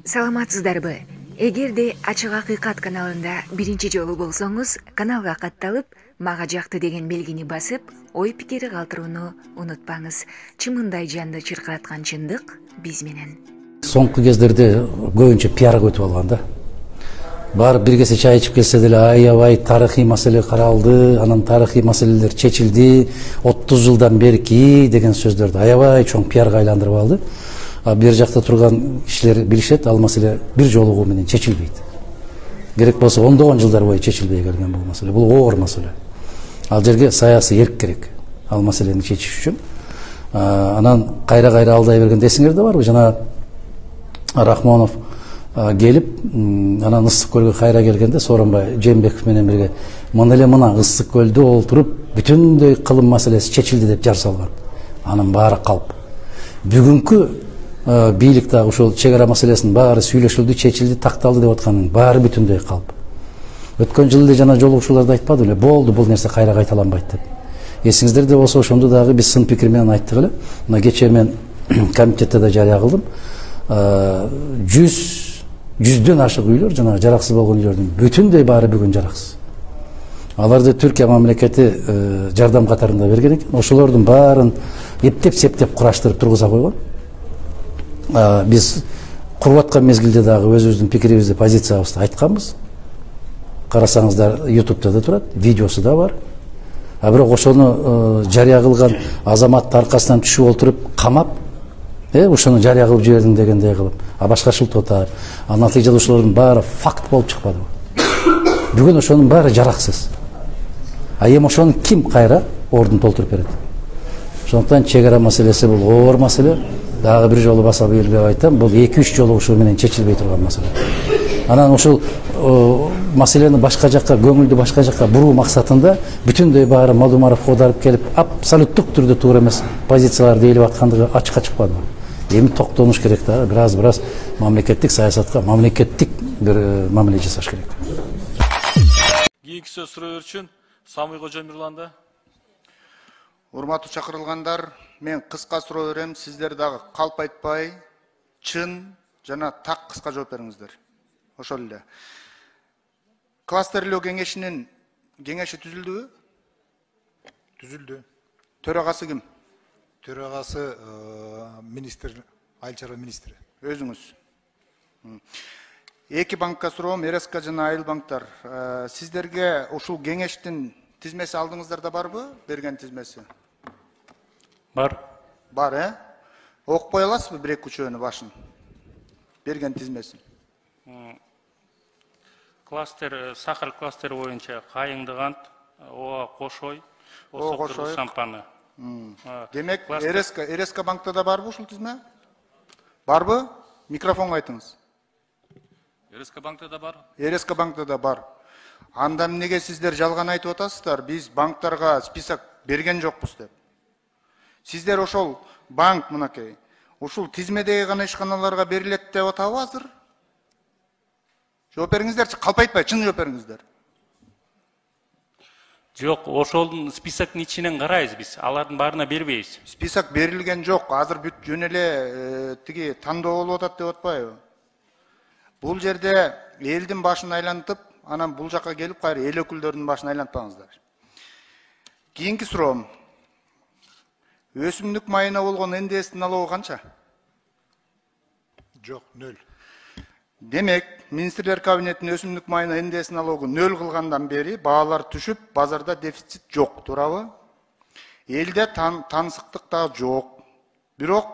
Саламатсыздарбы? Эгерде Ачык Акыйкат каналында биринчи жолу болсоңуз, каналга катталып, мага жакты деген белгини басып, ой пикири калтырууну унутпаңыз. Чымындай жанды чыркыраткан чындык биз менен. Соңку кездерде көбүнчө пиарга өтүп алган да. Бар бир кесе чай ичип келсе деле аябай тарыхый маселе каралды, анан тарыхый маселелер чечилди, 30 жылдан берки деген сөздөрдү аябай чоң пиарга айландырып алды. А бир жакта турган кишилер билишет, ал маселе бир жолугу менен чечилбейт. Керек болсо ондогон жылдар бою чечилбей келген бул маселе. Бул оор маселе. Ал жерге саясий эрк керек. Ал маселени чечиш үчүн. Анан кайра алдай бергенде эсиңерде барбы? Жана Рахмонов келип, анан Ысык көлгө кайра келгенде Сооронбай Жээнбеков менен бирге мына эле мына Ысык көлдө олтуруп бүтүндөй кылым маселеси чечилди деп жар салган. Анын баары калп. Бүгүнкү бийлик дагы ошол чек ара маселесинин баары сүйлөшүлдү, чечилди, такталды деп атканын баары бүтүндөй калп. Өткөн жылы жана жолугушууларда айтпады эле, болду бул нерсе кайра кайталанбайт деп. Эсиңиздерде болсо ошондо дагы биз сын пикир менен айттык эле. Мына кечээ мен комитетте да жарыя кылдым. 100дөн ашык үйлөр, жана жараксыз болгон үйлөрдүн бүтүндөй баары бүгүн жараксыз. Аларды Түркия мамлекети жардам катарында берген экен. Ошолордун баарын эптеп-септеп кураштырып тургуза койгон. Биз куруп аткан мезгилде дагы өзүбүздүн пикирибизди, позициябызды айтканбыз. Карасаңыздар, YouTube'да да турат, видеосу да бар. Бирок ошону жарыя кылган азаматты аркасынан түшүп олтуруп камап, ошону жарыя кылып жибердиң дегендей кылып, башка шылтоотар. Натыйжада ошолордун баары факт болуп чыкпады. Бүгүн ошонун баары жараксыз. Эми ошону ким кайра ордун толтуруп берет? Ошондуктан чек ара маселеси бул оор маселе. Дагы бир жолу баса белгилеп айтам, бул 2-3 жолу ушул менен чечилбей турган маселе. Анан ушул маселени башка жакка, көңүлдү башка жакка буруу максатында бүтүндөй баары Мадумаровго аударып келип, абсолюттук түрдө туура эмес позицияларды ээлеп аткандыгы ачыкка чыкпадыбы? Эми токтонуш керек да, бираз мамлекеттик саясатка, мамлекеттик бир мамиле жасаш керек. Кийинки сөз суроо үчүн Самый Кожомирланда. Урматтуу чакырылгандар, мен кыска суроо берем, сиздер дагы калп айтпай, чын жана так кыска жооп бериңиздер. Ошол эле. Кластерлөө кеңешинин кеңеши түзүлдүбү? Түзүлдү. Төрагасы ким? Төрагасы министр, Айыл чарба министри. Өзүңүз. Эки банкка суроом, РСК жана Айыл банктар. Сиздерге ушул кеңештин тизмеси алдыңыздарда барбы? Берген тизмеси? Бар. Бар, окупай аласызбы бир-эки үчөөнү башын? Берген тизмесин. Кластер, сахар кластері боюнча Кайыңдыгант, Оа Кошой, Осокур Сампаны. Демек, РСК банкта да барбы ушул тизме? Барбы? Микрофонго айтыңыз. РСК банкта да бар. РСК банкта да бар. Анда эмнеге сиздер жалган айтып атасыздар? Биз банктарга список берген жокпуз деп. Сиздер ошол банк мынакей, ушул тизмедеги гана ишканаларга берилет деп атабы азыр? Жооп бериңиздерчи, калп айтпай, чын жооп бериңиздер. Жок, ошолдун списоктун ичинен карайбыз биз, алардын баарына бербейбиз. Список берилген жок, азыр бүт жөн эле тиги тандоо болуп атат деп атпайбы? Бул жерде элдин башын айлантып, анан бул жакка келип кайра эл өкүлдөрүнүн башын айлантпаңыздар. Кийинки суроом. Өсүмдүк майына болгон НДС'тин налогу канча? Жок, 0. Демек, министрлер кабинетinin өсүмдүк майына НДС'тин налогу 0 кылгандан бери баалар түшүп, базарда дефицит жок, туурабы? Элде тансыктык да жок. Бирок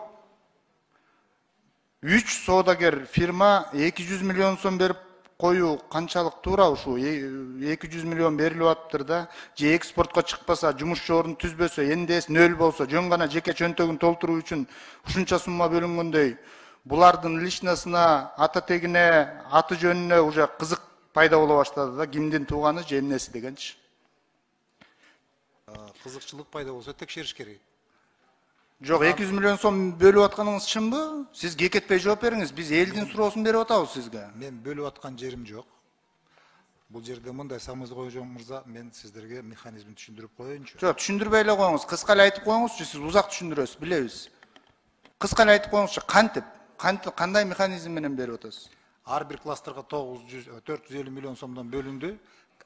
3 соодагер фирма 200 миллион сом берип коюу канчалык туура ушул 200 миллион берилип атыптыр да, же экспортко чыкпаса, жумушчу орун түзбөсө, НДС 0 болсо, жөн гана жеке чөнтөгүн толтуруу үчүн ушунча сумма бөлүнгөндөй, булардын личностуна, ата тегине, аты жөнүнө уже кызык пайда боло баштады да, кимдин тууганы же эмнеси дегенчи. Кызыкчылык пайда болсо текшериш керек. Жок, 200 миллион сом бөлүп атканыңыз чынбы? Сиз кекетпей жооп бериңиз. Биз элдин суроосун берип атабыз сизге. Мен бөлүп аткан жерим жок. Бул жерде мындай, Самый Кожом мырза, мен сиздерге механизмин түшүндүрүп коеюнчу. Жок, түшүндүрбөй эле коюңуз. Кыска эле айтып коюңузчу, сиз узак түшүндүрөсүз, билебиз. Кыска эле айтып коюңузчу, кантип? кандай механизм менен берип атасыз? Ар бир кластерга 450 миллион сомдон бөлүндү.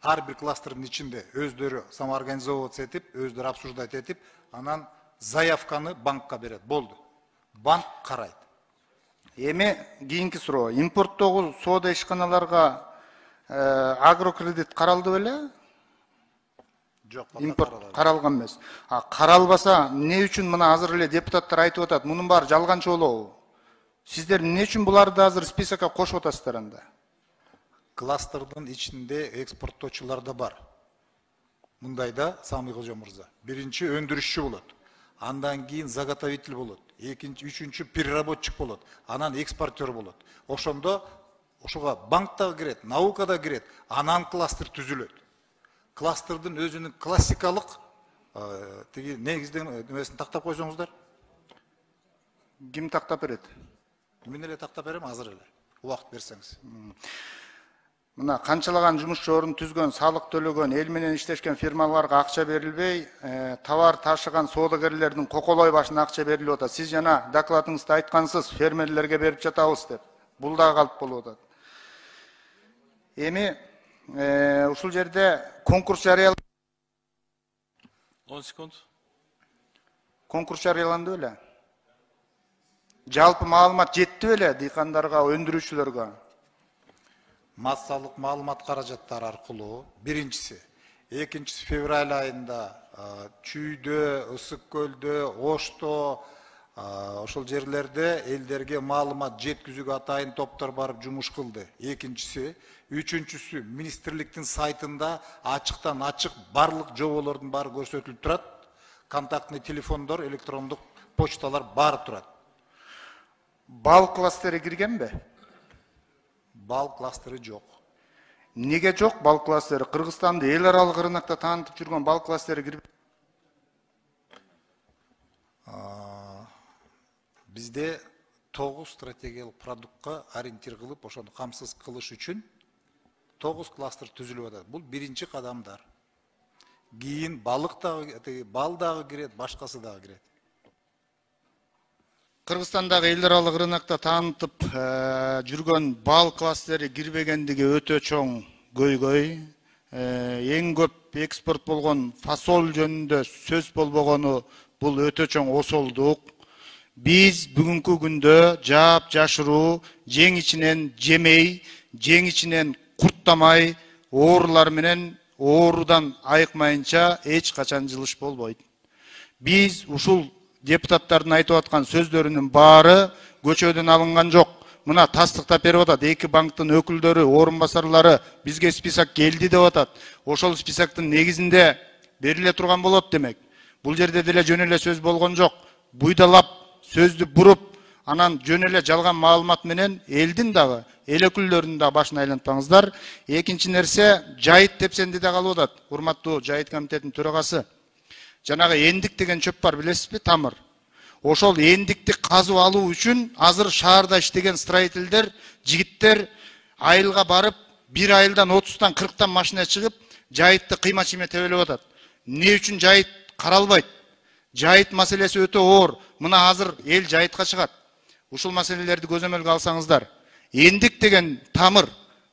Ар бир кластердын ичинде өздөрү самоорганизоваться этип, өздөрү обсуждать этип, анан заявканы банкка берет. Болду. Банк карайт. Эми кийинки суроо. Импорттогу соода ишканаларга агрокредит каралды беле? Жок, Импорт каралган эмес. Каралбаса, эмне үчүн мына азыр эле депутаттар айтып атат, мунун баары жалганчы болобу? Сиздер эмне үчүн буларды азыр списокко кошуп атасыздар анда? Кластердын ичинде экспорттоочулар да бар. Мындайда, Самый Кожо мырза, биринчи өндүрүшчү болот. Андан кийин заготовитель болот. Экинчи, үчүнчү переработчик болот. Анан экспортер болот. Ошондо ошого банк да кирет, наука да кирет. Анан кластер түзүлөт. Кластердин өзүнүн классикалык тиги негизден эмесин тактап койсоңуздар. Ким тактап берет? Мен эле тактап берем азыр эле. Убакыт берсеңиз. Мына канчалаган жумушчу орун түзгөн, салык төлөгөн, эл менен иштешкен фирмаларга акча берилбей, товар ташыган соодагерлердин коколой башына акча берилип атат. Сиз жана докладыңызда айткансыз, фермерлерге берип жатабыз деп. Бул да калып болуп атат. Эми ушул жерде конкурс жарыяланды. 10 секунд. Конкурс жарыяланды беле? Жалпы маалымат жетти беле дыйкандарга, өндүрүүчүлөргө? Массалык маалымат каражаттары аркылуу биринчиси. Экинчиси февраль айында Чүйдө, Ысык көлдө, Ошто ошол жерлерде элдерге маалымат жеткизүүгө атайын топтор барып жумуш кылды. Экинчиси, үчүнчүсү министрликтин сайтында ачыктан ачык барлык жоболордун баары көрсөтүлүп турат. Контактный телефондор, электрондук почталар баары турат. Бал кластери киргенби? Бал кластери жок. Неге жок бал кластери? Кыргызстанды эл аралык рынокто таанытып жүргөн бал кластери кирбейт. Бизде 9 стратегиялык продуктка ориентир кылып, ошону камсыз кылыш үчүн 9 кластер түзүлүп атат. Бул биринчи кадамдар. Кийин балык дагы, бал дагы кирет, башкасы дагы кирет. Кыргызстандагы эл аралык рынокто таанытып жүргөн бал кластери кирбегендиги өтө чоң көйгөй. Эң көп экспорт болгон фасол жөнүндө сөз болбогону бул өтө чоң осолдук. Биз бүгүнкү күндө жаап жашыруу, жең ичинен жемей, жең ичинен курттамай, оорулар менен оорудан айыкмайынча эч качан жылыш болбойт. Биз ушул депутаттардын айтып аткан сөздөрүнүн баары көчөдөн алынган жок. Мына тастыктап берип атат. Эки банктын өкүлдөрү, орун басарлары бизге список келди деп атат. Ошол списоктун негизинде бериле турган болот демек. Бул жерде деле жөн эле сөз болгон жок. Буйдалап сөздү буруп, анан жөн эле жалган маалымат менен элдин дагы, эл өкүлдөрүнүн да башын айлантпаңыздар. Экинчи нерсе, жайыт тепсенди да калып атат. Урматтуу жайыт комитетинин төрагасы. Жанагы эндик деген чөп бар, билесизби, тамыр. Ошол эндикти казып алуу үчүн азыр шаарда иштеген строителдер, жигиттер айылга барып, бир айылдан 30-тан 40-тан машина чыгып, жайытты кыйма-чыйма тебелеп атат. Эмне үчүн жайыт каралбайт? Жайыт маселеси өтө оор. Мына азыр эл жайытка чыгат. Ушул маселелерди көзөмөлгө алсаңыздар. Эндик деген тамыр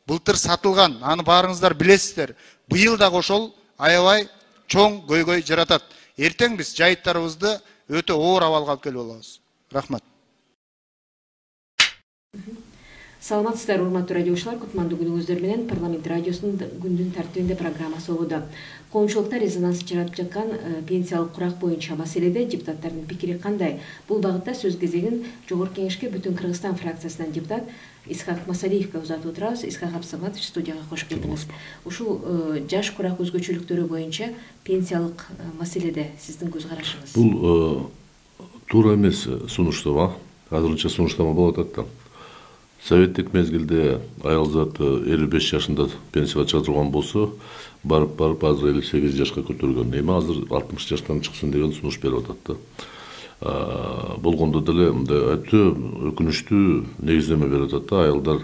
былтыр сатылган, аны баарыңыздар билесиздер. Быйыл дагы ошол аябай чоң көйгөй жаратат. Эртең биз жайыттарыбызды өтө оор абалга алып келип алабыз. Рахмат. Саламатсыздар, урматтуу радиочулар, кутмандуу күнүңүздөр менен парламент радиосунун күндүн тартибинде программасы болууда. Коомчулукта резонанс жаратып жаткан пенсиялык курак боюнча маселеде депутаттардын пикири кандай? Бул багытта сөз кезегин Жогорку Кеңешке Бүтүн Кыргызстан фракциясынан депутат Исхак Масалиевге узатып отурабыз. Исхак Абсаматович, студияга кош келдиңиз. Ушул жаш курак өзгөчөлүктөрү боюнча пенсиялык маселеде сиздин көз карашыңыз? Бул туура эмес сунуштама, азырынча сунуштама болуп атат да. Советтик мезгилде аял заты 55 жашында пенсияга чыгарылган болсо, барып азыр 58 жашка көтөргөн. Эми азыр 60 жаштан чыксын деген сунуш берип атат да. Болгондо деле мындай өтө өкүнүчтүү негиздеме берип атат да. Аялдар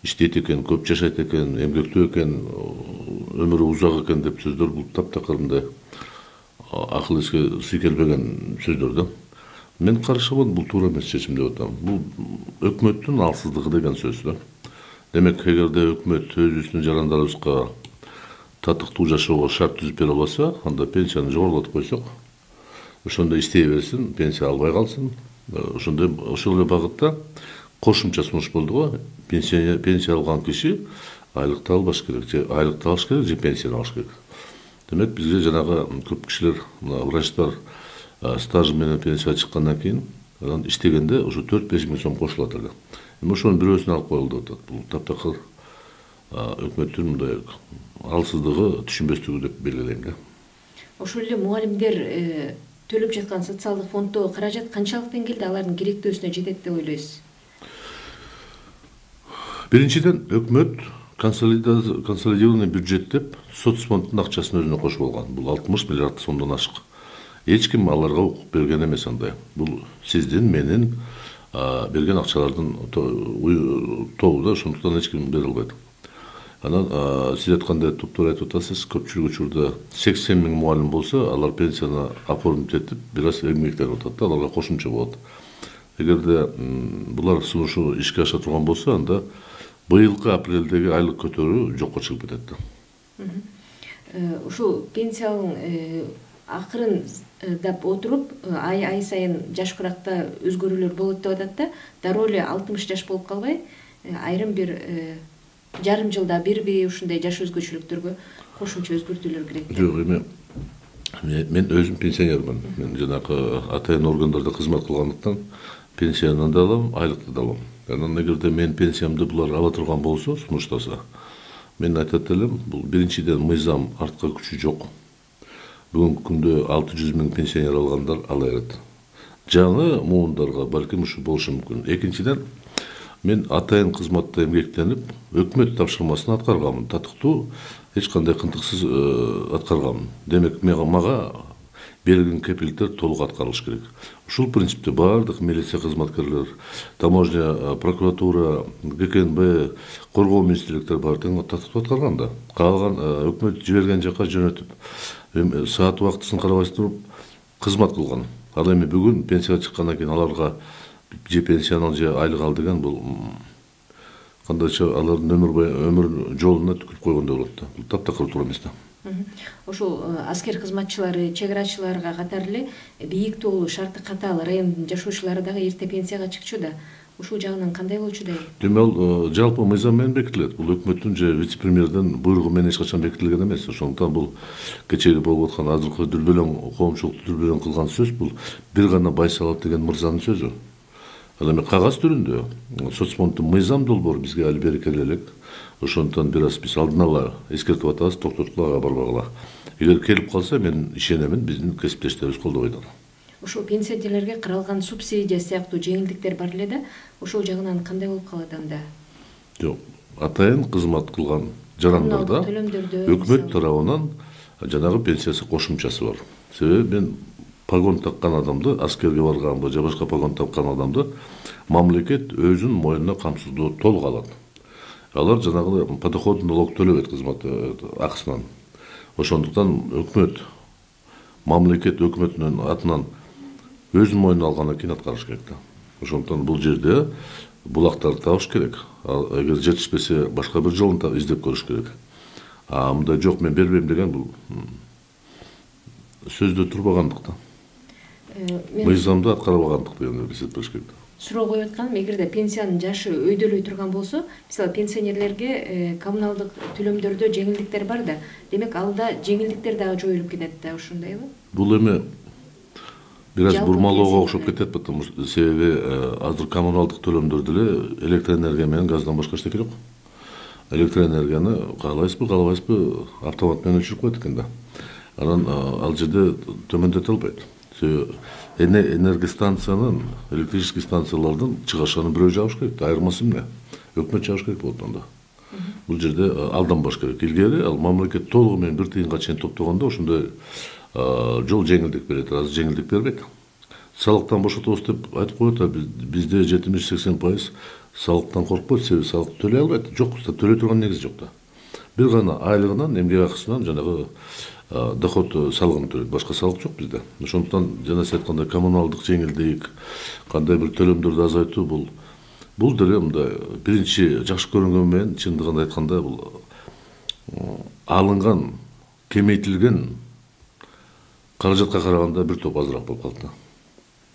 иштейт экен, көп жашайт экен, эмгектүү экен, өмүрү узак экен деп сөздөр бул таптакыр мындай акыл эске сый келбеген сөздөр да. Мен карашабын, бул туура эмес чечим деп атам. Бул өкмөттүн алсыздыгы деген сөз да. Демек, эгерде өкмөт өзүбүздүн жарандарыбызга татыктуу жашоого шарт түзүп бере албаса, анда пенсияны жогорулатып койсок, ошондо иштей берсин, пенсия албай калсын. Ошондой ошол эле багытта кошумча сунуш болду го. Пенсия алган киши айлыкты албаш керек, же айлыкты алыш керек, же пенсияны алыш керек. Демек, бизге жанагы көп кишилер, врачтар стажы менен пенсияга чыккандан кийин анан иштегенде ушу 4-5 миң сом кошулат эле. Эми ошонун бирөөсүнө алып коюлду деп атат. Бул таптакыр өкмөттүн мындай алсыздыгы, түшүнбөстүгү деп белгилейм да. Ошол эле мугалимдер төлөп жаткан социалдык фонддо каражат канчалык деңгээлде алардын керектөөсүнө жетет деп ойлойсуз? Биринчиден, өкмөт консолидированный бюджет деп соцфонддун акчасын өзүнө кошуп алган. Бул 60 миллиард сомдон ашык. Эч ким аларга укук берген эмес андай. Бул сиздин, менин берген акчалардын тобу да, ошондуктан эч ким бере албайт. Анан сиз айткандай туптуура айтып атасыз, көпчүлүк учурда 80 миң мугалим болсо, алар пенсияны оформить этип, бир аз эмгектенип атат да, аларга кошумча болот. Эгерде булар сунушу ишке аша турган болсо, анда быйылкы апрелдеги айлык көтөрүү жокко чыгып кетет да. Ушул пенсиянын акырын деп отуруп, ай сайын жаш куракта өзгөрүүлөр болот деп атат да, дароо эле 60 жаш болуп калбай, айрым бир жарым жылда бирби ушундай жаш өзгөчөлүктөргө кошумча өзгөртүүлөр керек. Жок, эми мен өзүм пенсионермин. Мен жанагы атайын органдарда кызмат кылгандыктан пенсияны да алам, айлыкты да алам. Анан эгерде мен пенсиямды булар ала турган болсо, сунуштаса, мен айтат элем, бул биринчиден мыйзам артка күчү жок. Бүгүнкү күндө 600 миң пенсионер алгандар ала берет. Жаңы муундарга балким ушу болушу мүмкүн. Экинчиден, мен атайын кызматта эмгектенип, өкмөт тапшырмасын аткарганмын. Татыктуу, эч кандай кынтыксыз аткарганмын. Демек, мага берилген кепилдиктер толук аткарылыш керек. Ушул принципте баардык милиция кызматкерлер, таможня, прокуратура, ГКНБ, коргоо министрликтер баары тең татыктуу аткарган да. Калган өкмөт жиберген жака жөнөтүп, саат убактысын карабай туруп кызмат кылган. Ал эми бүгүн пенсияга чыккандан кийин аларга же пенсияны ал же айлык ал деген бул кандайча алардын өмүр жолуна түкүрүп койгондой болот да. Бул таптакыр туура эмес да. Ошол аскер кызматчылары, чек арачыларга катары эле бийик тоолуу, шарты катаал райондун жашоочулары дагы эрте пенсияга чыкчу да. Ушул жагынан кандай болчу дейм? Деме ал жалпы мыйзам менен бекитилет. Бул өкмөттүн же вице-премьердин буйругу менен эч качан бекитилген эмес. Ошондуктан бул кечеги болуп аткан азыркы дүрбөлөң коомчулукту дүрбөлөң кылган сөз бул бир гана Байсалов деген мырзанын сөзү. Ал эми кагаз түрүндө соцфонддун мыйзам долбоору бизге али бери келе элек. Ошондуктан бир аз биз алдын ала эскертип атабыз, токтоткула, барбагыла. Эгер келип калса, мен ишенемин, биздин кесиптештерибиз колдобойт аны. Ошол пенсионерлерге каралган субсидия сыяктуу жеңилдиктер бар эле да, ошол жагынан кандай болуп калат анда? Жок, атайын кызмат кылган жарандарда өкмөт тарабынан жанагы пенсиясы кошумчасы бар. Себеби мен погон таккан адамды, аскерге барганбы, же башка погон таккан адамды мамлекет өзүнүн мойнуна камсыздоо толук алат. Алар жанагы подоходный налог төлөбөйт кызмат акысынан. Ошондуктан өкмөт, мамлекет өкмөтүнүн атынан өзүнүн мойнуна алгандан кийин аткарыш керек да. Ошондуктан бул жерде булактарды табыш керек. Эгер жетишпесе, башка бир жолун издеп көрүш керек. Мындай жок, мен бербейм деген бул сөздө турбагандык да. Мыйзамды аткарбагандык деген эсеп бериш керек да. Суроо коюп атканым, эгерде пенсиянын жашы өйдөлөй турган болсо, мисалы пенсионерлерге коммуналдык төлөмдөрдө жеңилдиктер бар да, демек алда жеңилдиктер дагы жоюлуп кетет да, ошондойбу? Бул эми бир аз бурмалоого окшоп кетет, потому что себеби азыр коммуналдык төлөмдөрдө эле электроэнергия менен газдан башка эчтеке жок. Электроэнергияны каалайсызбы, автомат менен өчүрүп коет экен да. Анан ал жерде төмөндөтө албайт. Энергостанциянын, электрический станциялардын чыгашаны бирөө жабыш керек. Айырмасы эмне? Өкмөт жабыш керек болот анда. Бул жерде алданбаш керек. Илгери ал мамлекет толугу менен бир тыйынга чейин топтогондо ошондой жол жеңилдик берет, азыр жеңилдик бербейт. Салыктан бошотобуз деп айтып коет, бизде 70-80% салыктан коркпойт, себеби салыкты төлөй албайт. Жок, төлөй турган негизи жок да. Бир гана айлыгынан, эмгек акысынан жанагы доход салыгын төлөйт, башка салык жок бизде. Ошондуктан жана сиз айткандай коммуналдык жеңилдик, кандай бир төлөмдөрдү азайтуу бул деле мындай биринчи жакшы көрүнгөн менен чындыгын айтканда бул алынган, кемейтилген каражатка караганда бир топ азыраак болуп калат да.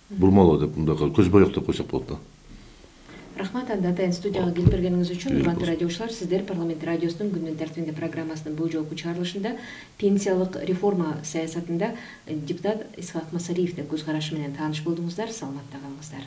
Бурмалоо деп мындай көз боек деп койсок болот да. Рахмат, анда атайын студияга келип бергениңиз үчүн. Урматтуу радиочулар, сиздер Парламент радиосунун күндүн тартибинде программасынын бул жолку чыгарылышында пенсиялык реформа саясатында депутат Исхак Масалиевдин көз карашы менен тааныш болдуңуздар. Саламатта калыңыздар.